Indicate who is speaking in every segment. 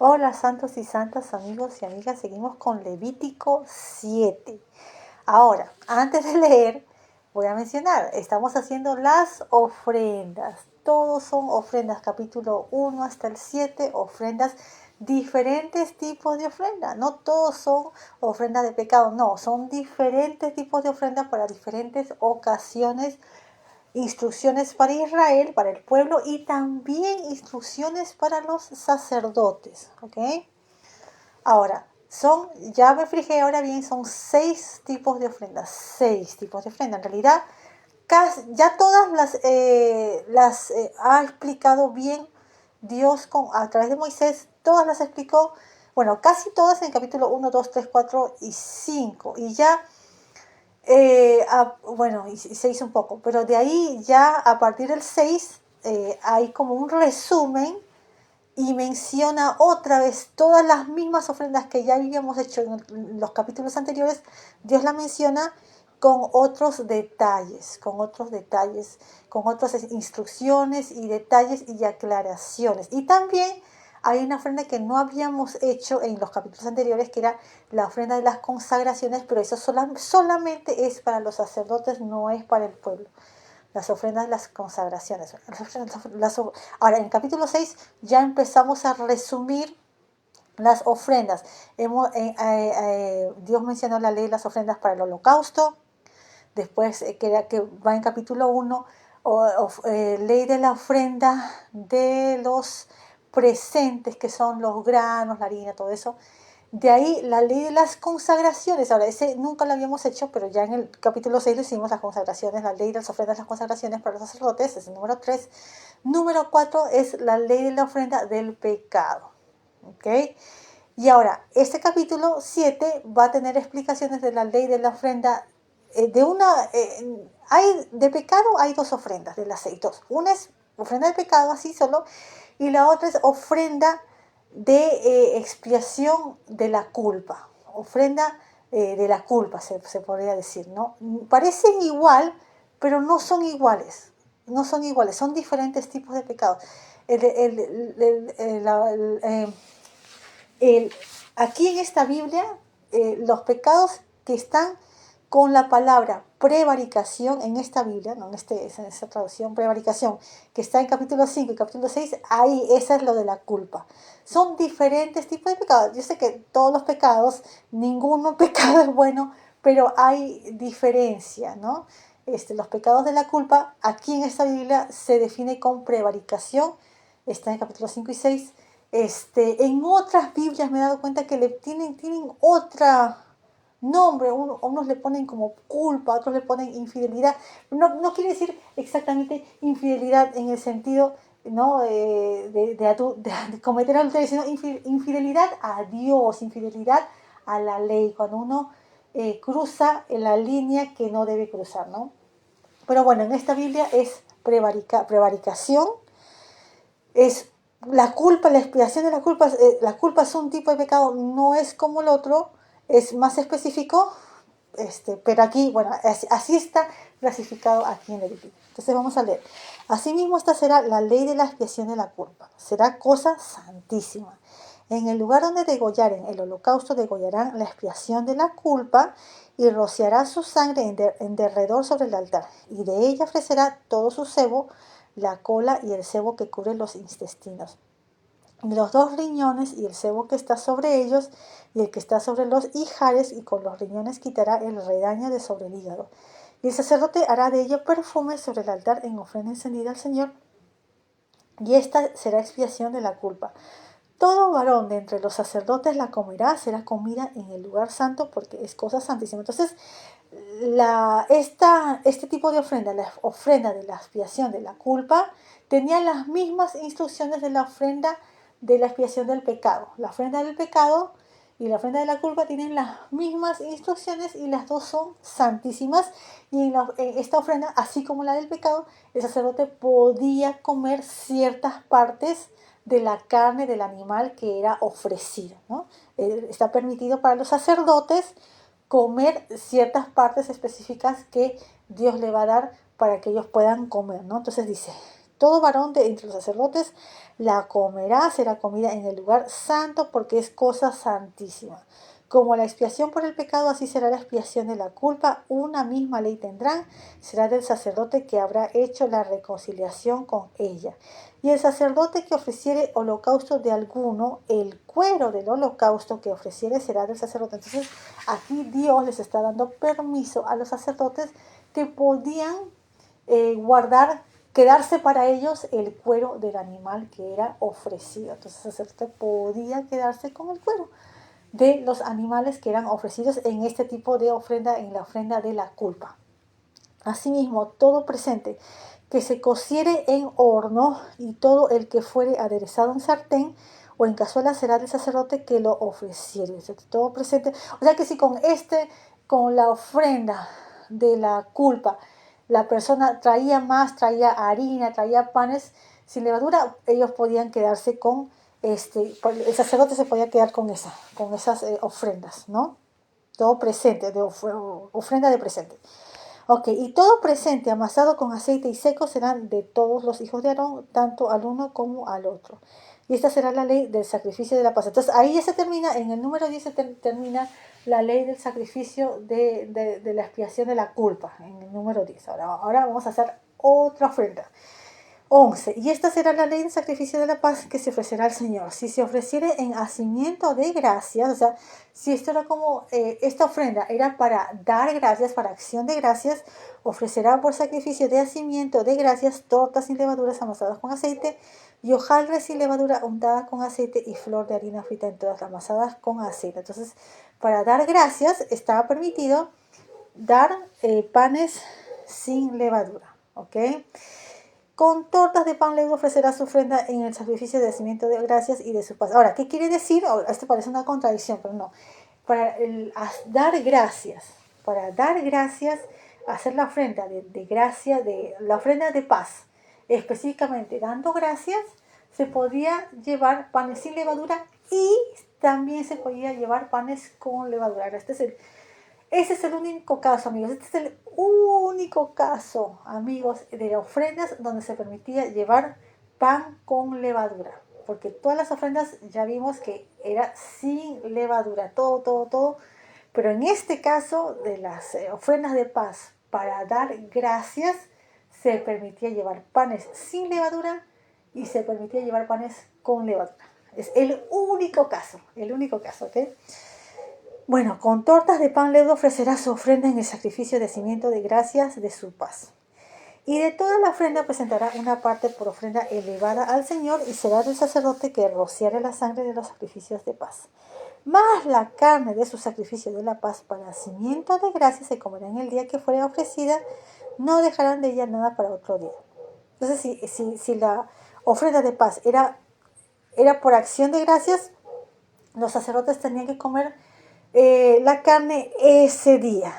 Speaker 1: Hola santos y santas, amigos y amigas, seguimos con Levítico 7. Ahora, antes de leer, voy a mencionar, estamos haciendo las ofrendas. Todos son ofrendas, capítulo 1 hasta el 7, ofrendas, diferentes tipos de ofrendas. No todos son ofrendas de pecado, no, son diferentes tipos de ofrendas para diferentes ocasiones, instrucciones para Israel, para el pueblo, y también instrucciones para los sacerdotes, ¿ok? Ahora, ya me fijé ahora bien, son 6 tipos de ofrendas, 6 tipos de ofrendas. En realidad, ya todas las ha explicado bien Dios a través de Moisés, todas las explicó, bueno, casi todas en el capítulo 1, 2, 3, 4 y 5. Y ya bueno, y se hizo un poco, pero de ahí ya a partir del 6 hay como un resumen y menciona otra vez todas las mismas ofrendas que ya habíamos hecho en los capítulos anteriores. Dios la menciona con otras instrucciones y detalles y aclaraciones. Y también hay una ofrenda que no habíamos hecho en los capítulos anteriores, que era la ofrenda de las consagraciones, pero eso solamente es para los sacerdotes, no es para el pueblo. Las ofrendas de las consagraciones. Ahora, en el capítulo 6 ya empezamos a resumir las ofrendas. Dios mencionó la ley de las ofrendas para el holocausto. Después, que va en capítulo 1, ley de la ofrenda de los presentes, que son los granos, la harina, todo eso. De ahí la ley de las consagraciones. Ahora, ese nunca lo habíamos hecho, pero ya en el capítulo 6 lo hicimos, las consagraciones, la ley de las ofrendas, las consagraciones para los sacerdotes, es el número 3. Número 4 es la ley de la ofrenda del pecado. ¿Ok? Y ahora, este capítulo 7 va a tener explicaciones de la ley de la ofrenda. De pecado hay 2 ofrendas de las 6. Una es ofrenda de pecado, así solo, y la otra es ofrenda de expiación de la culpa. Ofrenda de la culpa, se podría decir, ¿no? Parecen igual, pero no son iguales. No son iguales, son diferentes tipos de pecados. El, el, el, la- el, Aquí en esta Biblia, los pecados que están con la palabra prevaricación en esta Biblia, no en esta traducción, prevaricación, que está en capítulo 5 y capítulo 6, ahí esa es lo de la culpa. Son diferentes tipos de pecados. Yo sé que todos los pecados, ningún pecado es bueno, pero hay diferencia, ¿no? Los pecados de la culpa, aquí en esta Biblia se define con prevaricación, está en el capítulo 5 y 6. En otras Biblias me he dado cuenta que tienen otra nombre, unos le ponen como culpa, otros le ponen infidelidad. No quiere decir exactamente infidelidad en el sentido, ¿no? De cometer adulterio, sino infidelidad a Dios, infidelidad a la ley, cuando uno cruza la línea que no debe cruzar, ¿no? Pero bueno, en esta Biblia es prevaricación, es la culpa, la expiación de la culpa es un tipo de pecado, no es como el otro, es más específico, pero aquí, bueno, así está clasificado aquí en Levítico. Entonces vamos a leer. Asimismo, esta será la ley de la expiación de la culpa. Será cosa santísima. En el lugar donde degollaren el holocausto, degollarán la expiación de la culpa y rociará su sangre en derredor sobre el altar. Y de ella ofrecerá todo su sebo, la cola y el sebo que cubre los intestinos, y los 2 riñones y el sebo que está sobre ellos y el que está sobre los ijares, y con los riñones quitará el redaño de sobre el hígado. Y el sacerdote hará de ello perfume sobre el altar en ofrenda encendida al Señor, y esta será expiación de la culpa. Todo varón de entre los sacerdotes la comerá, será comida en el lugar santo, porque es cosa santísima. Entonces, este tipo de ofrenda, la ofrenda de la expiación de la culpa, tenía las mismas instrucciones de la ofrenda de la expiación del pecado. La ofrenda del pecado y la ofrenda de la culpa tienen las mismas instrucciones y las dos son santísimas. Y en esta ofrenda, así como la del pecado, el sacerdote podía comer ciertas partes de la carne del animal que era ofrecida, ¿no? Está permitido para los sacerdotes comer ciertas partes específicas que Dios le va a dar para que ellos puedan comer, ¿no? Entonces dice, todo varón de entre los sacerdotes la comerá, será comida en el lugar santo porque es cosa santísima. Como la expiación por el pecado, así será la expiación de la culpa. Una misma ley tendrán, será del sacerdote que habrá hecho la reconciliación con ella. Y el sacerdote que ofreciere holocausto de alguno, el cuero del holocausto que ofreciere será del sacerdote. Entonces, aquí Dios les está dando permiso a los sacerdotes que podían guardar, quedarse para ellos el cuero del animal que era ofrecido. Entonces, el sacerdote podía quedarse con el cuero de los animales que eran ofrecidos en este tipo de ofrenda, en la ofrenda de la culpa. Asimismo, todo presente que se cociere en horno y todo el que fuere aderezado en sartén o en cazuela será del sacerdote que lo ofreciere. Todo presente, o sea que si con la ofrenda de la culpa, la persona traía más, traía harina, traía panes sin levadura, ellos podían quedarse con el sacerdote se podía quedar con esas ofrendas, ¿no? Todo presente, ofrenda de presente. Ok, y todo presente amasado con aceite y seco serán de todos los hijos de Aarón, tanto al uno como al otro. Y esta será la ley del sacrificio de la paz. Entonces ahí ya se termina, en el número 10 se termina la ley del sacrificio de la expiación de la culpa, en el número 10. Ahora vamos a hacer otra ofrenda. 11. Y esta será la ley del sacrificio de la paz que se ofrecerá al Señor. Si se ofreciere en hacimiento de gracias, o sea, si esto era como, esta ofrenda era para dar gracias, para acción de gracias, ofrecerá por sacrificio de hacimiento de gracias tortas sin levaduras amasadas con aceite y hojaldres sin levadura untada con aceite y flor de harina frita en todas amasadas con aceite. Entonces, para dar gracias estaba permitido dar panes sin levadura, ¿ok? Con tortas de pan leudo ofrecerá su ofrenda en el sacrificio de hacimiento de gracias y de su paz. Ahora, ¿qué quiere decir? Esto parece una contradicción, pero no. Para dar gracias, hacer la ofrenda de gracia, la ofrenda de paz, específicamente dando gracias, se podía llevar panes sin levadura y también se podía llevar panes con levadura. Ese es el único caso, amigos. Este es el único caso, amigos, de ofrendas donde se permitía llevar pan con levadura. Porque todas las ofrendas ya vimos que era sin levadura, todo. Pero en este caso de las ofrendas de paz para dar gracias, se permitía llevar panes sin levadura y se permitía llevar panes con levadura. Es el único caso, ¿ok? Bueno, con tortas de pan leudo ofrecerá su ofrenda en el sacrificio de cimiento de gracias de su paz. Y de toda la ofrenda presentará una parte por ofrenda elevada al Señor y será del sacerdote que rociare la sangre de los sacrificios de paz. Más la carne de su sacrificio de la paz para cimiento de gracias se comerá en el día que fuera ofrecida, no dejarán de ella nada para otro día. Entonces, si la ofrenda de paz era por acción de gracias, los sacerdotes tenían que comer la carne ese día.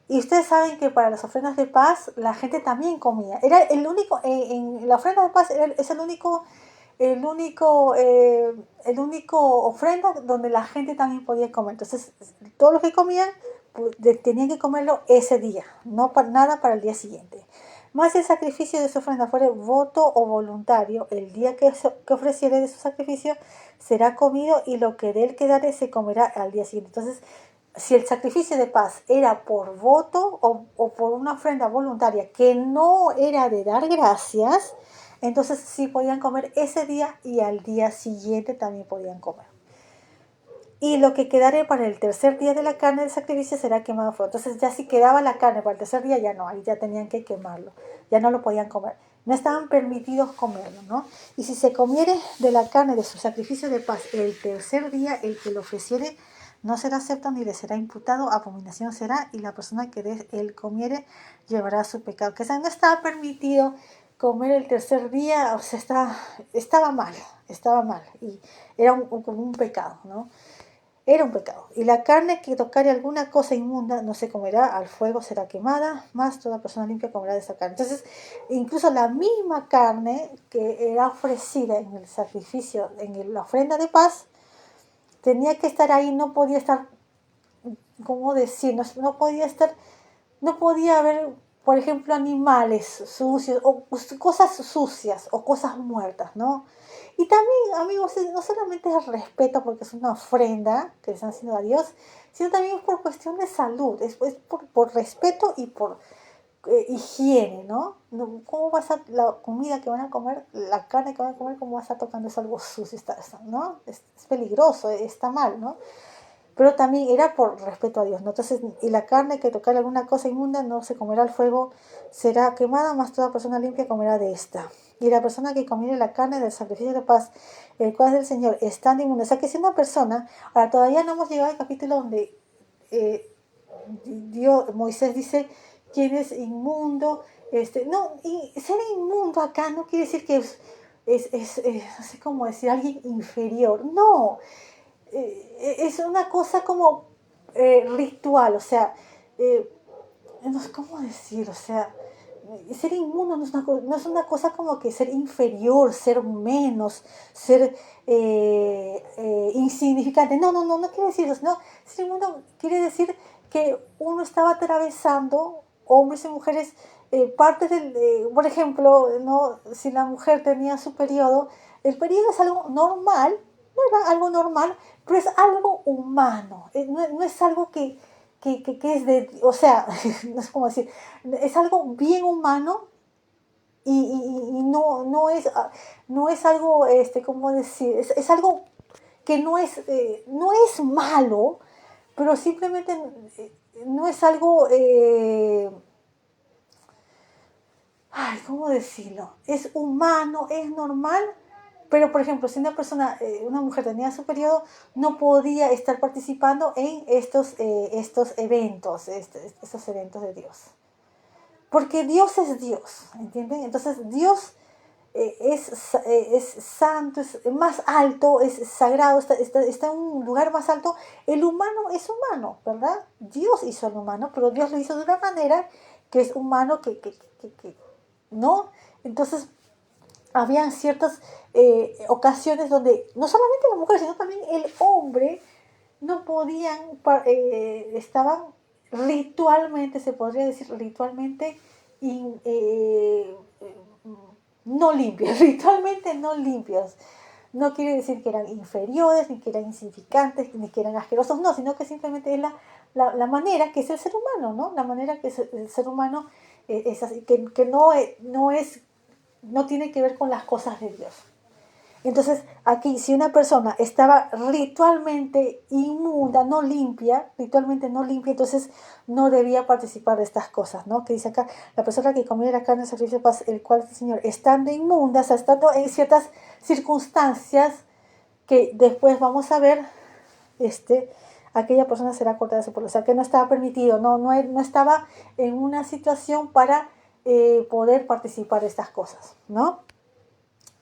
Speaker 1: Y ustedes saben que para las ofrendas de paz la gente también comía. Era el único, en la ofrenda de paz es el único ofrenda donde la gente también podía comer. Entonces, todos los que comían tenían que comerlo ese día, no para nada para el día siguiente. Más el sacrificio de su ofrenda fuera voto o voluntario, el día que ofreciere de su sacrificio será comido y lo que de él quedare se comerá al día siguiente. Entonces, si el sacrificio de paz era por voto o por una ofrenda voluntaria que no era de dar gracias, entonces sí podían comer ese día y al día siguiente también podían comer. Y lo que quedare para el tercer día de la carne del sacrificio será quemado a fuego. Entonces ya si quedaba la carne para el tercer día, ya no, ahí ya tenían que quemarlo, ya no lo podían comer. No estaban permitidos comerlo, ¿no? Y si se comiere de la carne de su sacrificio de paz el tercer día, el que lo ofreciere no será aceptado ni le será imputado, abominación será, y la persona que de él comiere llevará su pecado. Que o sea, no estaba permitido comer el tercer día, o sea, estaba mal, y era como un pecado, ¿no? Era un pecado. Y la carne que tocare alguna cosa inmunda no se comerá, al fuego será quemada, más toda persona limpia comerá de esa carne. Entonces, incluso la misma carne que era ofrecida en el sacrificio, en la ofrenda de paz, tenía que estar ahí, no podía estar, ¿cómo decir? No podía haber por ejemplo, animales sucios o cosas sucias o cosas muertas, ¿no? Y también, amigos, no solamente es el respeto porque es una ofrenda que le están haciendo a Dios, sino también es por cuestión de salud, es por respeto y por higiene, ¿no? ¿Cómo vas a, la comida que van a comer, la carne que van a comer, cómo vas a estar tocando es algo sucio, ¿no? Es peligroso, está mal, ¿no? Pero también era por respeto a Dios, ¿no? Entonces, y la carne que tocara alguna cosa inmunda no se comerá al fuego, será quemada, más toda persona limpia comerá de esta. Y la persona que comiere la carne del sacrificio de paz, el cual es del Señor, estando inmunda. O sea, que si una persona, ahora todavía no hemos llegado al capítulo donde eh, Moisés dice quién es inmundo. No, y ser inmundo acá no quiere decir que no sé cómo decir, alguien inferior. No, es una cosa como ritual, o sea, eh, no sé cómo decir, o sea, ser inmundo no es una cosa como que ser inferior, ser menos, ser insignificante. No quiere decir eso. No, ser inmundo quiere decir que uno estaba atravesando, hombres y mujeres, partes del, por ejemplo, ¿no? Si la mujer tenía su periodo, el periodo es algo normal, no era algo normal, pero es algo humano, no es algo que es de, o sea, no es como decir, es algo bien humano y no es algo, ¿cómo decir? Es algo que no es malo, pero simplemente no es algo, ay, ¿cómo decirlo? Es humano, es normal, pero por ejemplo, si una persona, una mujer tenía su periodo, no podía estar participando en estos eventos, estos eventos de Dios. Porque Dios es Dios, ¿entienden? Entonces Dios es santo, es más alto, es sagrado, está en un lugar más alto. El humano es humano, ¿verdad? Dios hizo al humano, pero Dios lo hizo de una manera que es humano, ¿no? Entonces, habían ciertas ocasiones donde no solamente la mujer, sino también el hombre no podían, estaban ritualmente, se podría decir ritualmente, in, no limpios, ritualmente no limpios. No quiere decir que eran inferiores, ni que eran insignificantes, ni que eran asquerosos, no, sino que simplemente es la manera que es el ser humano, ¿no? La manera que es el ser humano es así, que no tiene que ver con las cosas de Dios. Entonces, aquí, si una persona estaba ritualmente inmunda, ritualmente no limpia, entonces no debía participar de estas cosas, ¿no? Que dice acá, la persona que comiera la carne del sacrificio de paz, el cual el Señor, estando inmunda, o sea, estando en ciertas circunstancias que después vamos a ver, aquella persona será cortada de su pueblo. O sea, que no estaba permitido, no estaba en una situación para poder participar de estas cosas, ¿no?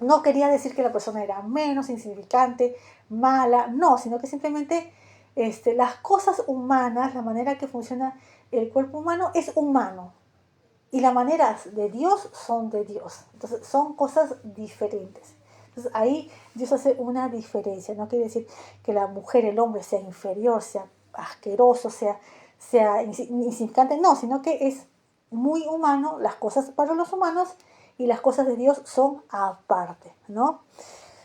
Speaker 1: No quería decir que la persona era menos insignificante, mala, no, sino que simplemente las cosas humanas, la manera que funciona el cuerpo humano es humano. Y las maneras de Dios son de Dios. Entonces son cosas diferentes. Entonces ahí Dios hace una diferencia. No quiere decir que la mujer, el hombre sea inferior, sea asqueroso, sea insignificante. No, sino que es muy humano las cosas para los humanos y las cosas de Dios son aparte, ¿no?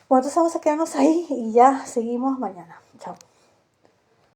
Speaker 1: Bueno, entonces vamos a quedarnos ahí y ya seguimos mañana. Chao.